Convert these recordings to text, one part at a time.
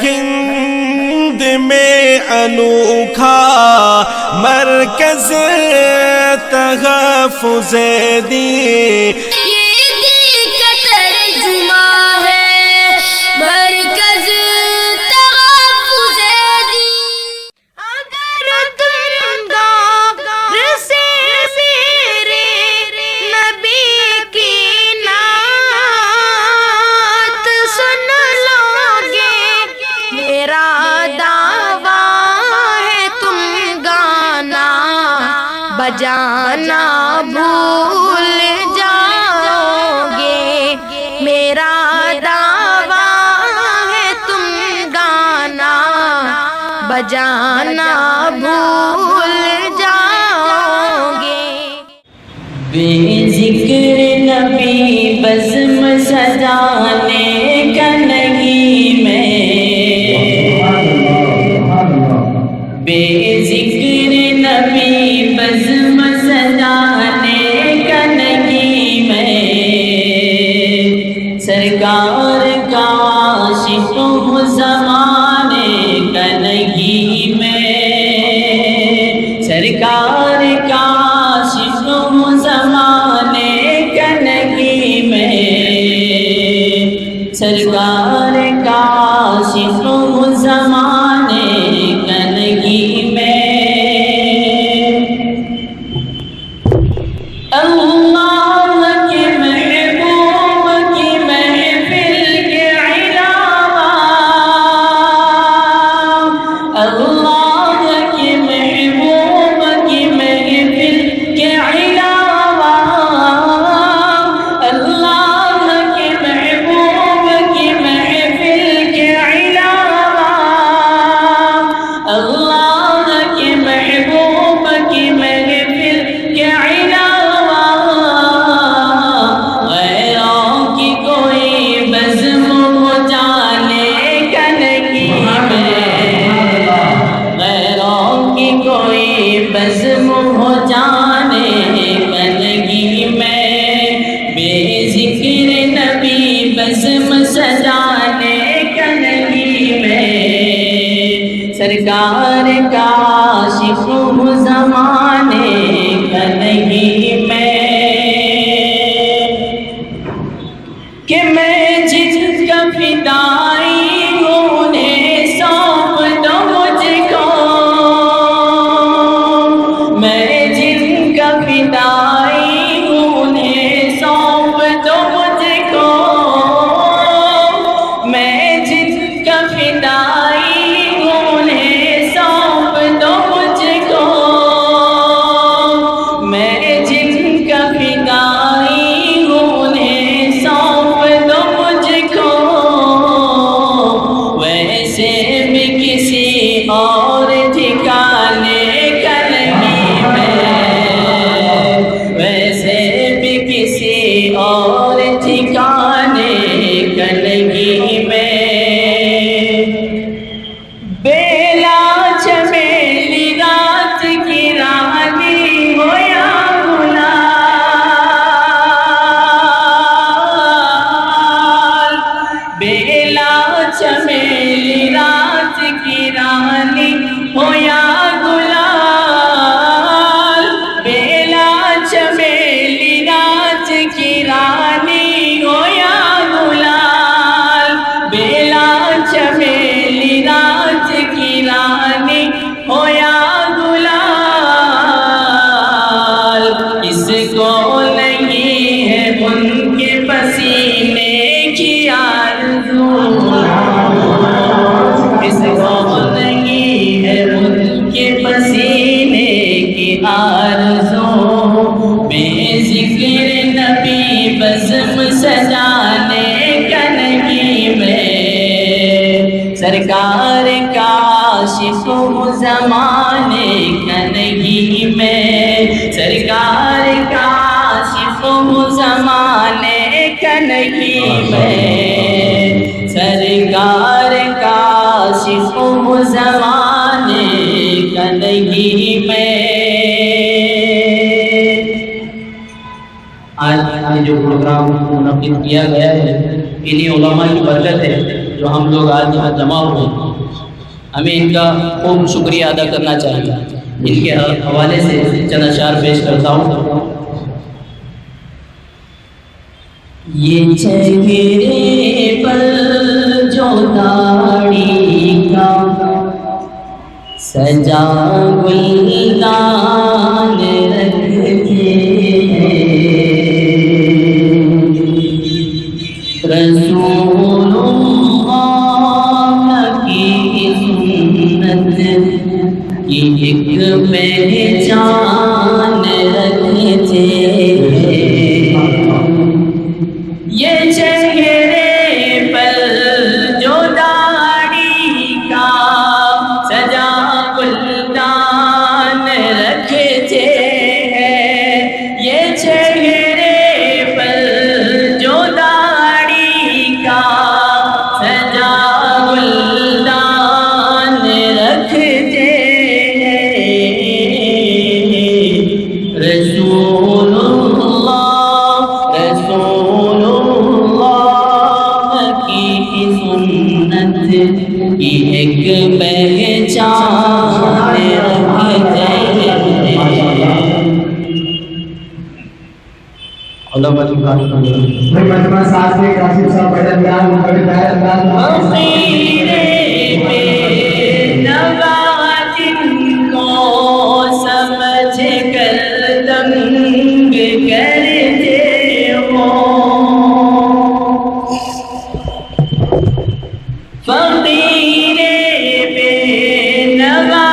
ہند میں انوکھا مرکز تحفظ دین، بجانا بھول جاؤ گے، میرا دعویٰ ہے تم گانا بجانا بھول جاؤ گے۔ بے ذکر نبی بزم سجانے کا نہیں میں، بے ذکر نبی بزم سجانے کا نہیں میں، سرکار کا عاشق ہوں زمانے کا نہیں میں، سرکار کا عاشق ہوں زمانے کا نہیں میں، سرکار کا عاشق ہوں زمانے کا نہیں میں۔ اللہ کے محبوب کی محفل کے علاوہ، اللہ کے محبوب کی محفل کے علاوہ، اللہ کے محبوب کی محفل کے علاوہ، اللہ کے محبوب کی محفل کے علاوہ، غیروں کی کوئی بزم ہو جانے کا نہیں میں، غیروں کی کوئی بزم ہو جانے کا نہیں میں، بے ذکر نبی بزم سجانے کا نہیں میں، سرکار کا عاشق ہوں زمانے کا نہیں میں، کہ میں جس کا فدائی ہوں انہیں سونپ دو مجھ کو، میں جن کا فدائی ہوں انہیں سونپ دو مجھ کو، میں جن کا فدائی ہوں انہیں سونپ دو مجھ کو، میں جن کا فدائی ہوں انہیں سونپ دو مجھ کو، ویسے بھی کسی اور ٹھکانے کا نہیں میں، ویسے بھی کسی اور ٹھکانے کا نہیں میں، بیلا چمیلی رات کی رانی ہو یا گلال، بیلا چمیلی رات کی رانی ہو یا گلال، بیلا چمیلی رات کی رانی ہو یا گلال، بیلا چمیلی رات کی رانی ہو یا گلال، اس کو نہیں ہے ان کے پسینے کی آرزو، اس کو نہیں ہے ان کے پسینے کی آرزو، بے ذکر نبی بزم سجانے کا نہیں میں، سرکار کا عاشق ہوں زمانے کا نہیں میں، سرکار کا عاشق ہوں زمانے کا نہیں میں، سرکار کا عاشق ہوں زمانے کا نہیں میں۔ آج جو پروگرام منعقد کیا گیا ہے انہی علماء کی برکت ہے جو ہم لوگ آج یہاں جمع ہوئے ہیں، ہمیں ان کا خوب شکریہ ادا کرنا چاہیے۔ ان کے حوالے سے چند اشعار پیش کرتا ہوں۔ یہ چہرے پر جو داڑھی کا سجا گلدان رکھتے رسول اللہ کی سنت کی ایک پہچان رکھتے یہ چہرے پر جو داڑھی کا سجا گلدان رکھتے ہیں، یہ چہرے پر جو داڑھی کا سجا گلدان رکھتے ہیں، رسول کی ایک پہچان رکھتے ہیں۔ کو سمجھ کر دنگ کرتے ہو، فقیر بے نوا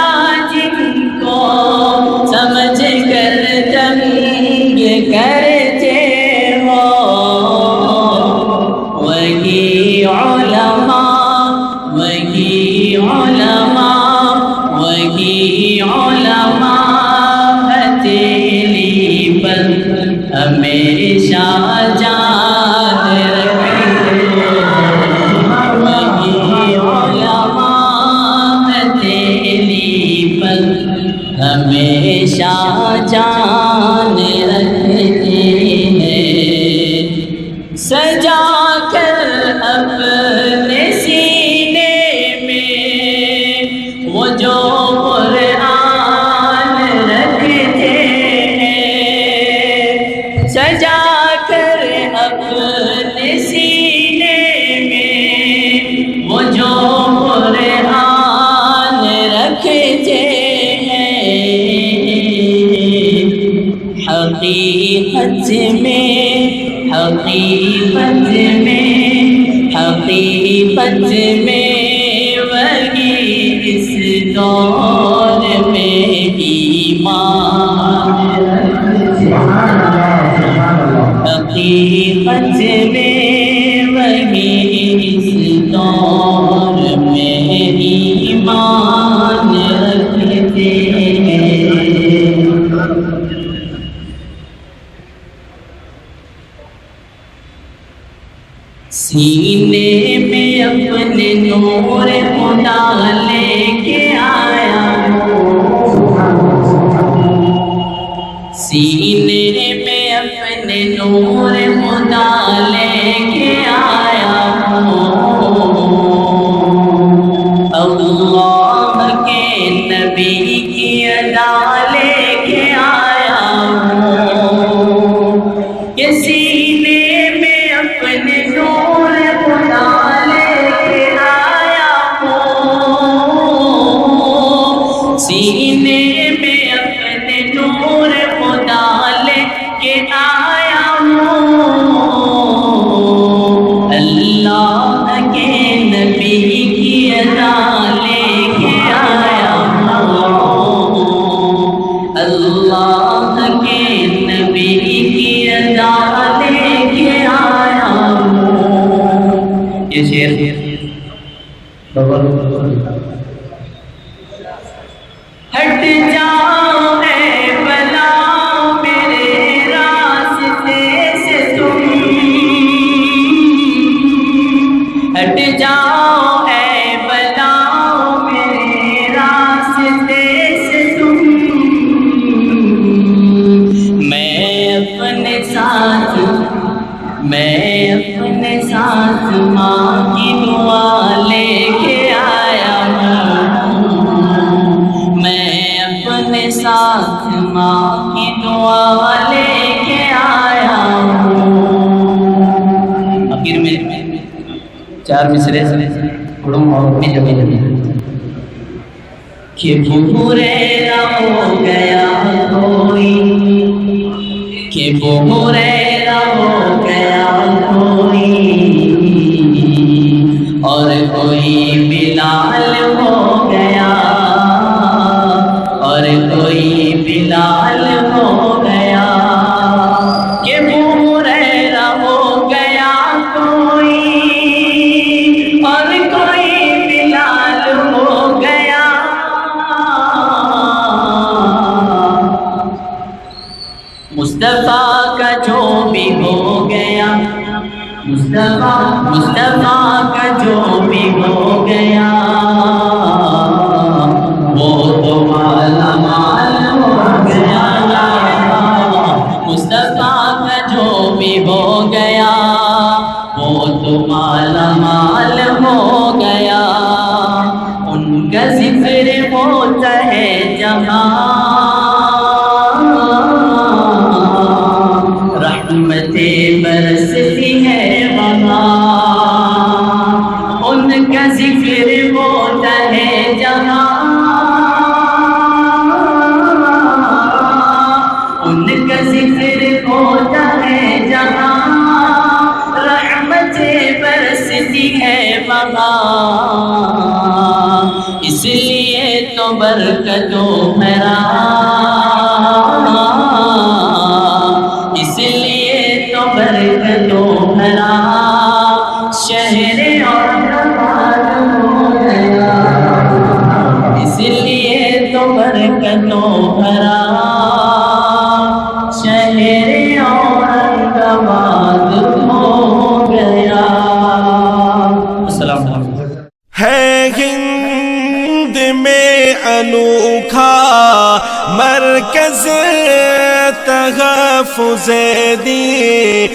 جن کو سمجھ کر دنگ کرتے ہو، وہی علماء وہی علماء وہی علماء ہتھیلی پر ہمیشہ جان رکھتے ہمیشہ جان رکھتے ہیں، سجا کر اپنے سینے میں وہ جو قرآن رکھتے ہیں، سجا کر اپنے سینے میں وہ جو قرآن رکھتے حقیقت میں وہی اس دور میں ایمان، حقیقت میں وہی اس دور میں ایمان رکھتے ہیں۔ سینے میں اپنے نور خدا لے کے آیا ہوں، سینے میں اپنے نور خدا لے کے آیا ہوں، اللہ کے نبی کی ادا لے کے آیا ہوں، کہ سینے میں اپنے نور خدا لے کے آیا ہوں، سینے میں اپنے نور خدا لے کے آیا ہوں، اللہ کے نبی کی ادا لے کے آیا ہوں، اللہ کے نبی کی ادا لے کے آیا ہوں۔ یہ شعر ہٹ جاؤ اے بلا میرے راستے سے تم، ہٹ جاؤ اے بلا میرے راستے سے تم، میں اپنے ساتھ ماں کی دعا ماں کی دعا لے کے آیا ہوں. آخر میں 4 مصرے پڑھوں اور اپنی جگہ لگے کہ بھوریرا ہو گیا کوئی، کہ بھوریرا ہو گیا کوئی، اور کوئی بلال ہو گیا، اور کوئی بلال ہو گیا، کہ بھوریرا ہو گیا کوئی، اور کوئی بلال ہو گیا. مصطفیٰ کا جو بھی ہو گیا، مصطفیٰ کا جو بھی ہو گیا، وہ تو مالا مال ہو گیا. مصطفیٰ کا جو بھی ہو گیا، وہ تو مالا مال ہو گیا. ان کا ذکر ہوتا ہے جہاں، رحمتیں برستی ہے وہاں. ان کا ذکر ہوتا ہے جہاں، ان کا ذکر ہوتا ہے جہاں، رحمتیں برستی ہے وہاں. اس لیے تو برکتوں بھرا، اس لیے تو برکتوں بھرا شہر اورنگاباد ہو گیا. اس لیے تو برکتوں بھرا شہر اورنگاباد ہو گیا. السلام علیکم. ہے ہند میں انوکھا مرکز تحفظ دین،